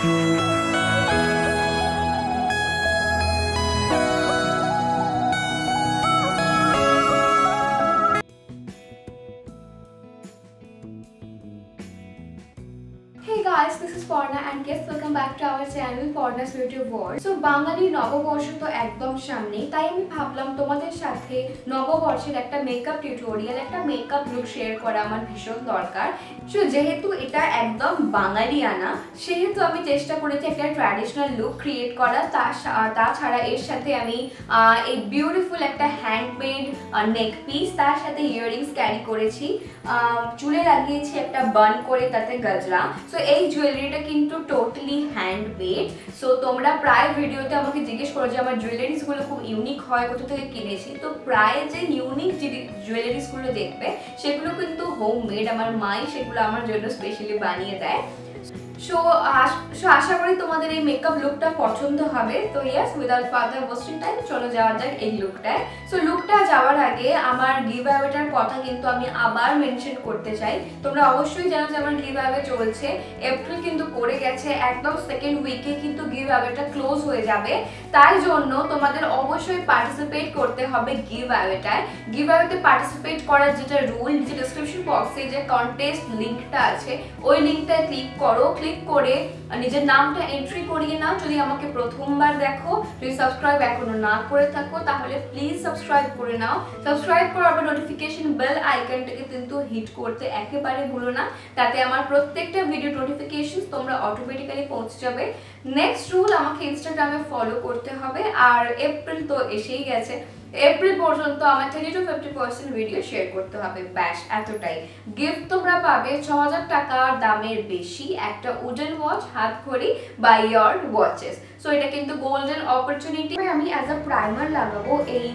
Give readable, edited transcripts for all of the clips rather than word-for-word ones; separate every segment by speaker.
Speaker 1: Hey guys, this is Parna and guys, welcome back to our channel PARNA'S JORD Watch. So বাঙালি নববর্ষ তো একদম সামনেই, তাই আমি ভাবলাম তোমাদের সাথে নববর্ষের একটা মেকআপ টিউটোরিয়াল, একটা মেকআপ লুক শেয়ার করা আমার ভীষণ দরকার। সো যেহেতু এটা একদম বাঙালিয়ানা, সেহেতু আমি চেষ্টা করেছি একটা ট্র্যাডিশনাল লুক ক্রিয়েট করা। তাছাড়া এর সাথে আমি এই বিউটিফুল একটা হ্যান্ডমেড নেক পিস, তার সাথে ইয়াররিংস ক্যারি করেছি, চুলে লাগিয়েছি একটা বান করে, তাতে গজরা। সো এই জুয়েলারিটা কিন্তু টোটালি হ্যান্ডমেড। সো তোমরা প্রায় ভিডিওতে আমাকে জিজ্ঞেস করো যে আমার জুয়েলারিসগুলো খুব ইউনিক হয়, কোথা থেকে কিনেছি। তো প্রায় যে ইউনিক যে জুয়েলারিসগুলো দেখবে সেগুলো কিন্তু হোমমেড, আমার মাই সেগুলো আমার জন্য স্পেশালি বানিয়ে দেয়। সো আশা করি তোমাদের এই মেকআপ লুকটা পছন্দ হবে। তো yes, without further wasting time চলো যাওয়া যাক এই লুকটায়। সো লুকটা যাওয়ার আগে আমার গিভ অ্যাওয়েটার কথা কিন্তু আমি আবার মেনশন করতে চাই। তোমরা অবশ্যই জানো যে আমার গিভ অ্যাওয়ে চলছে, এপ্রিল কিন্তু পড়ে গেছে, একদম সেকেন্ড উইকে কিন্তু গিভ অ্যাওয়েটা ক্লোজ হয়ে যাবে। তাই জন্য তোমাদের অবশ্যই পার্টিসিপেট করতে হবে গিভ অ্যাওয়েটায়। গিভ অ্যাওয়েতে পার্টিসিপেট করার যেটা রুল, যে ডিসক্রিপশন বক্সে যে কন্টেস্ট লিঙ্কটা আছে ওই লিঙ্কটায় ক্লিক করো, ক্লিক করে নিজের নামটা এন্ট্রি করিয়ে নাও। যদি আমাকে প্রথমবার দেখো, যদি সাবস্ক্রাইব এখনো না করে থাকো তাহলে প্লিজ সাবস্ক্রাইব করে নাও। সাবস্ক্রাইব করার পর নোটিফিকেশন বেল আইকনটাকে কিন্তু হিট করতে একেবারে ভুলো না, তাতে আমার প্রত্যেকটা ভিডিও নোটিফিকেশন তোমরা অটোমেটিক্যালি পৌঁছে যাবে। নেক্সট রুল, আমাকে ইনস্টাগ্রামে ফলো করতে হবে। আর এপ্রিল তো এসেই গেছে, এপ্রিল পর্যন্ত আমার 30 to 50% ভিডিও শেয়ার করতে হবে, ব্যাস এতটাই। গিফট তোমরা পাবে 6000 টাকার দামের বেশি একটা উডেন ওয়াচ, হাত ঘড়ি বাই জর্ড ওয়াচেস। সো এটা কিন্তু গোল্ডেন অপরচুনিটি। আমি অ্যাজ আ প্রাইমার লাগাবো এই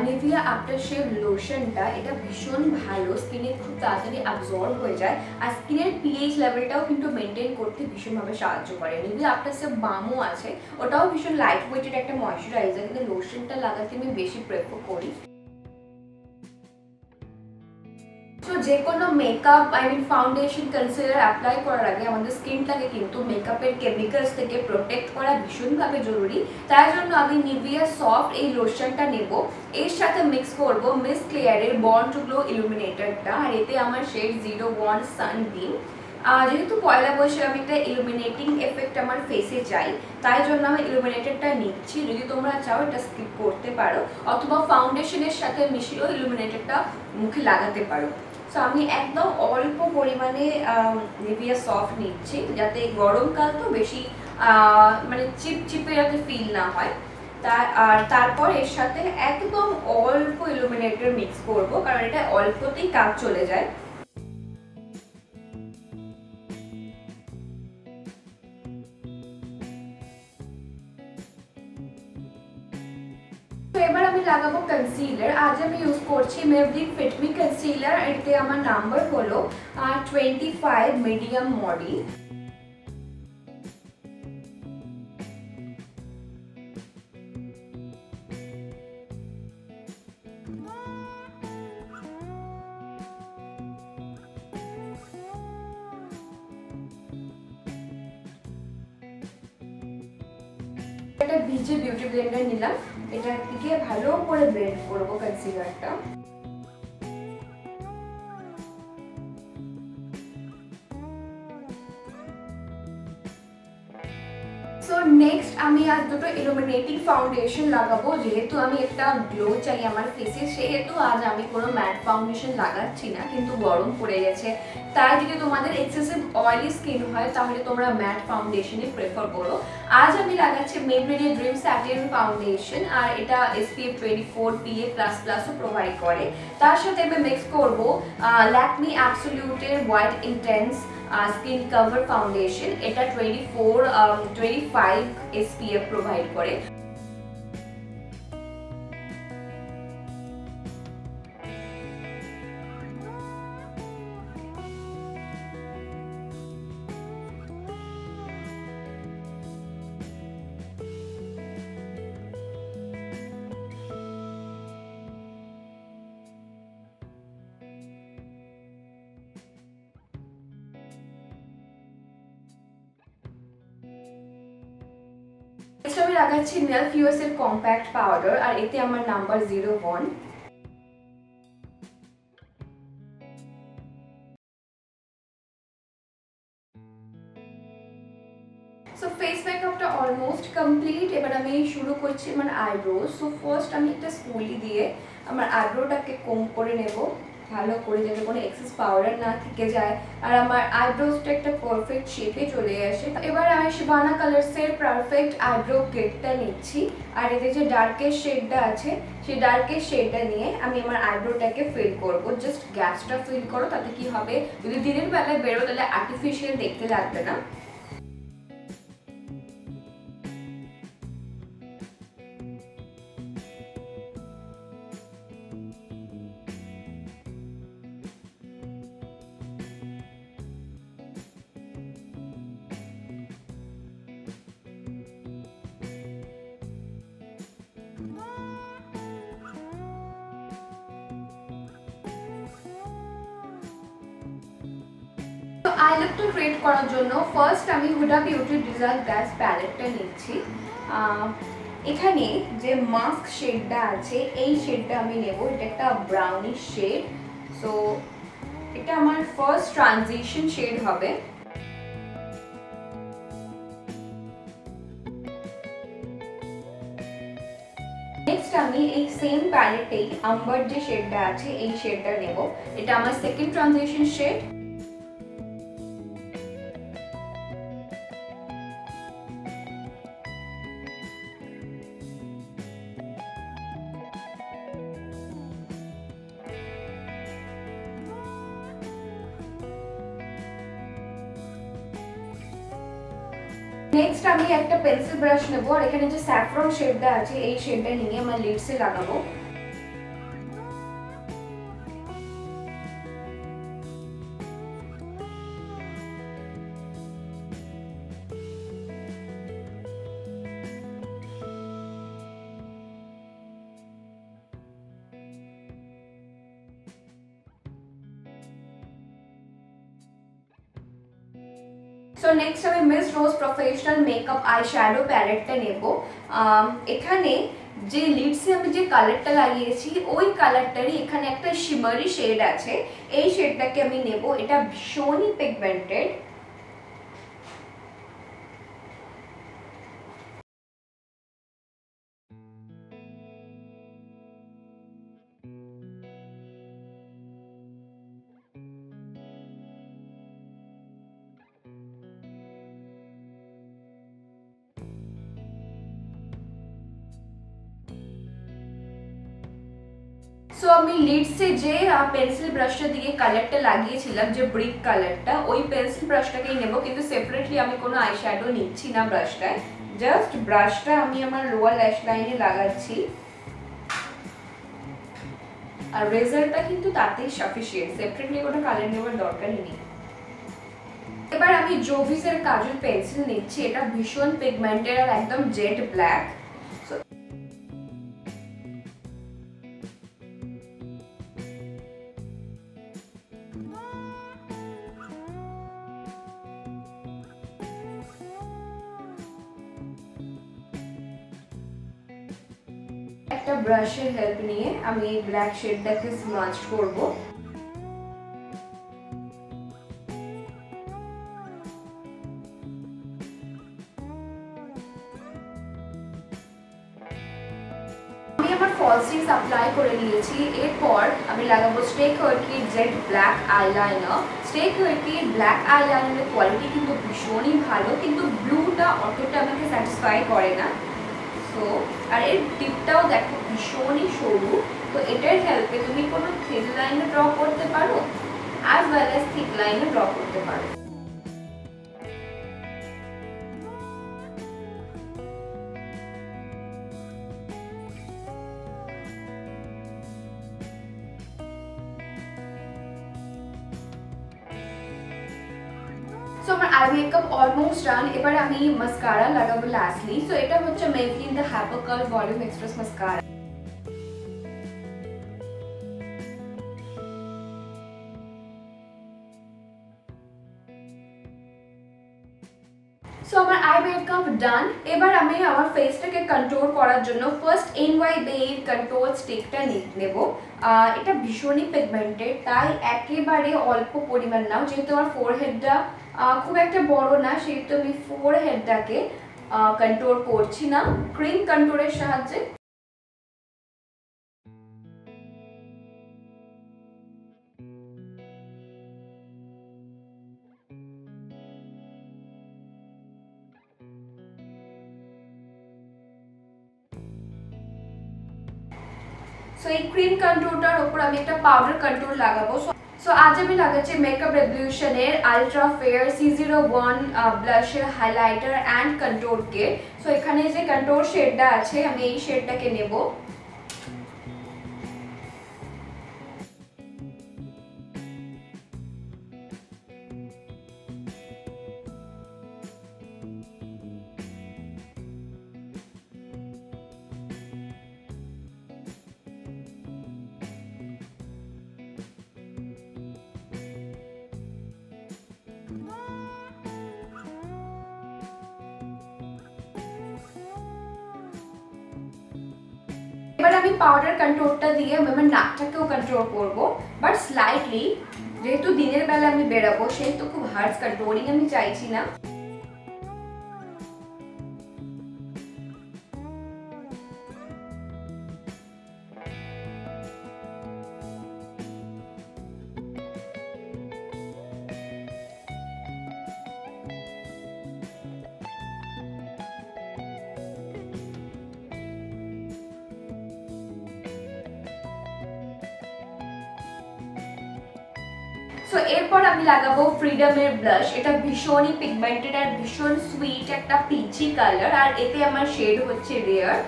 Speaker 1: নিভিয়া আফটার শেভ লোশনটা। এটা ভীষণ ভালো, স্কিনে খুব তাড়াতাড়ি অ্যাবজর্ব হয়ে যায় আর স্কিনের পিএইচ লেভেলটাও কিন্তু মেনটেন করতে ভীষণভাবে সাহায্য করে। নিভিয়া আফটার শেভ বামও আছে, ওটাও ভীষণ লাইট ওয়েটেড একটা ময়শ্চারাইজার, কিন্তু লোশনটা লাগাতে আমি বেশি প্রেফার করি। তো যে কোনো মেকআপ, ফাউন্ডেশন, কনসিলার অ্যাপ্লাই করার আগে আমাদের স্কিনটাকে কিন্তু মেকআপের কেমিক্যালস থেকে প্রোটেক্ট করা ভীষণভাবে জরুরি। তাই জন্য আমি নিভিয়া সফট এই লোশনটা নেব, এর সাথে মিক্স করব মিস ক্লিয়ারের বর্ন টু গ্লো ইলুমিনেটরটা, আর এতে আমার শেড 01 সানবিম। যেহেতু পয়লা বৈশাখ আমি একটা ইলুমিনেটিং এফেক্ট আমার ফেসে চাই, তাই জন্য আমি ইলুমিনেটরটা নিচ্ছি। যদি তোমরা চাও এটা স্কিপ করতে পারো, অথবা ফাউন্ডেশনের সাথে মিশিয়েও ইলুমিনেটরটা মুখে লাগাতে পারো। সো আমি একদম অল্প পরিমাণে নিভিয়া সফট নিচ্ছি, যাতে গরমকাল তো বেশি চিপচিপে যাতে ফিল না হয়। আর তারপর এর সাথে একদম অল্প ইলুমিনেটর মিক্স করব, কারণ এটা অল্পতেই কাজ চলে যায়। এবার আমি লাগাবো কনসিলার। আজ আমি ইউজ করছি মেবলিন ফিট মি কনসিলার। এতে আমার নাম্বার হলো 25 মিডিয়াম মডি। একটা ভিজে বিউটি ব্লেন্ডার নিলাম, এটা থেকে ভালো করে ব্লেন্ড করবো কনসিলারটা। সো নেক্সট আমি আজ দুটো ইলুমিনেটিং ফাউন্ডেশন লাগাবো। যেহেতু আমি একটা গ্লো চাই আমার ফেসে, সেহেতু আজ আমি কোনো ম্যাট ফাউন্ডেশন লাগাচ্ছি না, কিন্তু গরম পড়ে গেছে। তাই যদি তোমাদের এক্সেসিভ অয়েলি স্কিন হয় তাহলে তোমরা ম্যাট ফাউন্ডেশনই প্রেফার করো। আজ আমি লাগাচ্ছি মেবলিনের ড্রিম স্যাটিন ফাউন্ডেশন, আর এটা SPF 24 PA++ও প্রোভাইড করে। তার সাথে আমি মিক্স করবো ল্যাকমি অ্যাবসোলিউটের white intense skin cover foundation. এটা 25 SPF প্রোভাইড করে। আমি লাগাচ্ছি নেল ফিউস এর কম্প্যাক্ট পাউডার, আর এতে আমার নাম্বার 01। সো ফেস মেকআপটা অলমোস্ট কমপ্লিট। এবার আমি শুরু করছি আমার আইব্রোজ। সো ফার্স্ট আমি একটা স্পুলি দিয়ে আমার আইব্রোটাকে কম করে নেব ভালো করে, যাতে কোনো এক্সেস পাউডার না থেকে যায় আর আমার আইব্রোজটা একটা পারফেক্ট শেপে চলে আসে। এবার আমি শিবানা কালার্সের পারফেক্ট আইব্রো কিটটা নিচ্ছি, আর এতে যে ডার্কেস্ট শেডটা আছে সেই ডার্কেস্ট শেডটা নিয়ে আমি আমার আইব্রোটাকে ফিল করব। জাস্ট গ্যাপসটা ফিল করো, তাতে কি হবে যদি দিনের বেলায় বেরো তাহলে আর্টিফিশিয়াল দেখতে লাগবে না। তো আই লুকটা ক্রিয়েট করার জন্য ফার্স্ট আমি হুডা বিউটি ডিজাইন গ্লাস প্যালেটটা নিচ্ছি। এখানে যে মাস্ক শেডটা আছে এই শেডটা আমি নেব, এটা একটা ব্রাউনিশ শেড। সো এটা আমার ফার্স্ট ট্রানজিশন শেড হবে। নেক্সট আমি এই সেম প্যালেটেই আম্বার যে শেডটা আছে এই শেডটা নেব, এটা আমার সেকেন্ড ট্রানজিশন শেড। নেক্সট আমি একটা পেন্সিল ব্রাশ নেব, আর এখানে যে স্যাফরন শেডটা আছে এই শেডটা নিয়ে আমার লিডসে লাগাবো। সো নেক্সট আমি মিস রোজ প্রফেশনাল মেকআপ আই শ্যাডো প্যালেটটা নেব। এখানে যে লিডসে আমি যে কালারটা লাগিয়েছি ওই কালারটারই এখানে একটা শিমারি শেড আছে, এই শেডটাকে আমি নেব। এটা ভীষণই পিগমেন্টেড। সো আমি লিডসে যে পেন্সিল ব্রাশটা দিয়ে কালারটা লাগিয়েছিলাম, যে ব্রিক কালারটা, ওই পেন্সিল ব্রাশটাকেই নেব, কিন্তু সেপারেটলি আমি কোনো আইশ্যাডো নিচ্ছি না ব্রাশটায়। জাস্ট ব্রাশটা আমি আমার লোয়ার ল্যাশ লাইনে লাগাচ্ছি, আর রেজাল্টটা কিন্তু তাতেই সাফিসিয়েন্ট, সেপারেটলি কোনো কালার নেওয়ার দরকারই নেই। এবার আমি জোভিসের কাজল পেন্সিল নিচ্ছি, এটা ভীষণ পিগমেন্টেড আর একদম জেড ব্ল্যাক। একটা ব্রাশের হেল্প নিয়ে আমি এই ব্ল্যাক শেডটাকে স্মাচ করব। আমি আমার ফলসিস অ্যাপ্লাই করে নিয়েছি। এরপর আমি লাগাবো স্টে কার্কির জেড ব্ল্যাক আইলাইনার। স্টে কার্কির ব্ল্যাক আইলাইনারের কোয়ালিটি কিন্তু ভীষণই ভালো, কিন্তু ব্লুটা অতটা আমাকে স্যাটিসফাই করে না। সো আর এর টিপটাও দেখো ভীষণই সরু, তো এটার হেল্পে তুমি কোনো থিন লাইনে ড্র করতে পারো অ্যাজ ওয়েল অ্যাজ থিক লাইনে ড্র করতে পারো। সো আমার আই মেকআপ অলমোস্ট ডান। এবার আমি মাস্কারা লাগাবো লাস্টলি। সো এটা হচ্ছে Maybelline the hyper curl volume express mascara. So আমার আই মেকআপ ডান। এবার আমি আমার ফেসটাকে কন্ট্রোল করার জন্য ফার্স্ট NYB কন্ট্রোল স্টিকটা নেব। এটা ভীষণই পিগমেন্টেড, তাই একেবারে অল্প পরিমাণ নাও, যেহেতু আমার ফোরহেডটা খুব একটা বড় না, সেহেতু আমি ফোরহেডটাকে কন্ট্রোল করছি না ক্রিম কন্ট্রোলের সাহায্যে। সো এই ক্রিম কন্ট্রোলটার উপর আমি একটা পাউডার কন্ট্রোল লাগাবো। সো আজ আমি লাগাচ্ছি মেকআপ রেভলিউশনের ultra fair C01 blusher highlighter and control kit. So এখানে যে কন্ট্রোল শেডটা আছে, আমি এই শেডটাকে নেব। এবার আমি পাউডার কন্ট্রোলটা দিয়ে আমি আমার নাকটাকেও কন্ট্রোল করব, বাট স্লাইটলি, যেহেতু দিনের বেলা আমি বেরাবো সেহেতু খুব হার্ড কন্ট্রোলিং আমি চাইছি না। সো এরপর আমি লাগাবো ফ্রিডমের ব্লাশ। এটা ভীষণই পিগমেন্টেড আর ভীষণ সুইট একটা পিচি কালার, আর এতে আমার শেড হচ্ছে রেয়ার।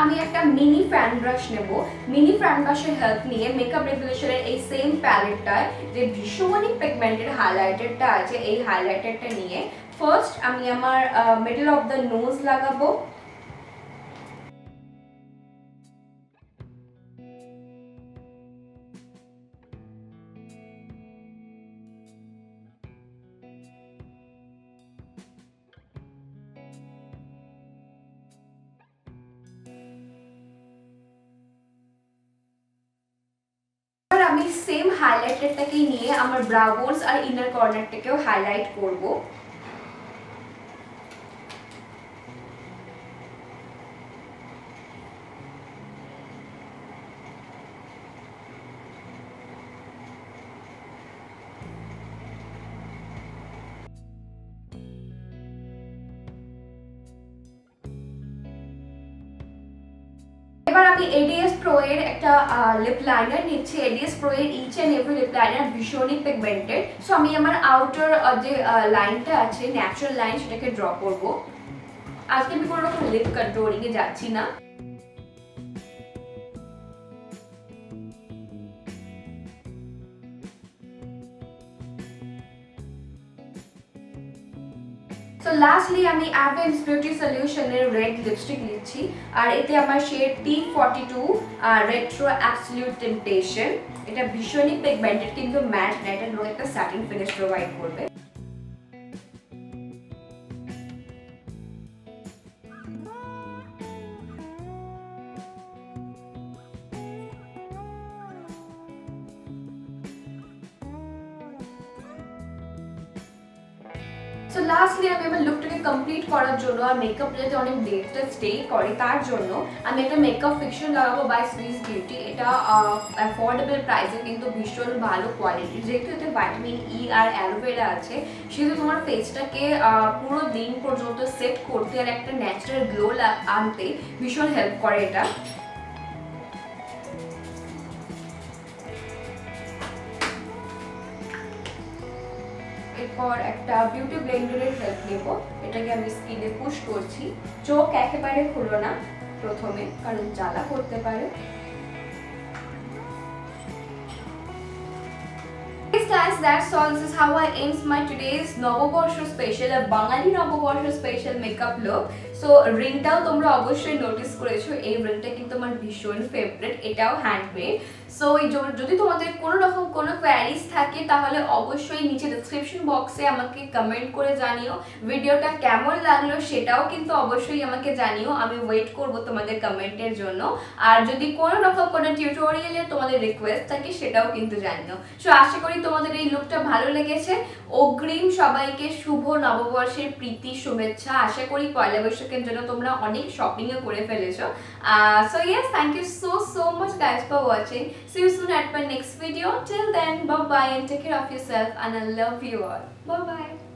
Speaker 1: আমি একটা মিনি ফ্যান ব্রাশ নেব। মিনি ফ্যান ব্রাশের হেল্প নিয়ে মেকআপ রেভলিউশনের এই সেম প্যালেটটায় যে ভীষণই পিগমেন্টেড হাইলাইটারটা আছে, এই হাইলাইটারটা নিয়ে ফার্স্ট আমি আমার মিডল অফ দ্য নোজ লাগাবো। আমি সেম হাইলাইটারটাকে নিয়ে আমার ব্রাউজ আর ইনার কর্নারটাকেও হাইলাইট করব। এবার আমি ADS Pro এর একটা লিপ লাইনার নিচ্ছি। ADS Pro এর each and every lip liner ভীষণই পিগমেন্টেড। সো আমি আমার আউটার যে লাইনটা আছে, ন্যাচারাল লাইন, সেটাকে ড্র করব। আজকে আমি কোনো রকম লিপ কন্ট্রোলিং এ যাচ্ছি না। সো লাস্টলি আমি অ্যাভেন্স বিউটি সলিউশনের রেড লিপস্টিক নিচ্ছি, আর এতে আমার shade T42 retro absolute temptation. এটা ভীষণই পিগমেন্টেড কিন্তু ম্যাট না, এটা লোক একটা স্যাটিন ফিনিশ প্রোভাইড করবে। সো লাস্টলি আমি আমার লুকটাকে কমপ্লিট করার জন্য আর মেকআপ যাতে অনেক দেরটা স্টে করে তার জন্য আমি একটা মেকআপ ফিক্সন লাগাবো বাই সুইস বিউটি। এটা অ্যাফোর্ডেবল প্রাইসে কিন্তু ভীষণ ভালো কোয়ালিটি। যেহেতু এতে ভিটামিন ই আর অ্যালোভেরা আছে, সেহেতু তোমার ফেসটাকে পুরো দিন পর্যন্ত সেট করতে আর একটা ন্যাচারাল গ্লো আনতে ভীষণ হেল্প করে এটা। এরপর একটা বিউটি ব্লেন্ডারের হেল্প নেব। এটাকে আমি স্কিনে পুশ করছি। চোখ একেবারে খুলো না প্রথমে, কারণ জ্বালা করতে পারে। Guys, that's all. This is how I ends my today's Noboborsho special, a Bengali Noboborsho special makeup look. So রিংটাও তোমরা অবশ্যই নোটিস করেছো, এই রিংটা কিন্তু আমার ভীষণ ফেভারিট, এটাও হ্যান্ডমেড। সো যদি তোমাদের কোনো রকম কোনো কোয়ারিজ থাকে তাহলে অবশ্যই নিচে ডেসক্রিপশন বক্সে আমাকে কমেন্ট করে জানিও। ভিডিওটা কেমন লাগলো সেটাও কিন্তু অবশ্যই আমাকে জানিও, আমি ওয়েট করব তোমাদের কমেন্টের জন্য। আর যদি কোনো রকম কোনো টিউটোরিয়ালে তোমাদের রিকোয়েস্ট থাকে সেটাও কিন্তু জানিও। সো আশা করি তোমাদের এই লুকটা ভালো লেগেছে। অগ্রিম সবাইকে শুভ নববর্ষের প্রীতি শুভেচ্ছা। আশা করি পয়লা বৈশাখের জন্য তোমরা অনেক শপিংও করে ফেলেছো। So yes, thank you so much guys for watching. See you soon at my next video. Till then, bye bye and take care of yourself and I love you all. Bye bye.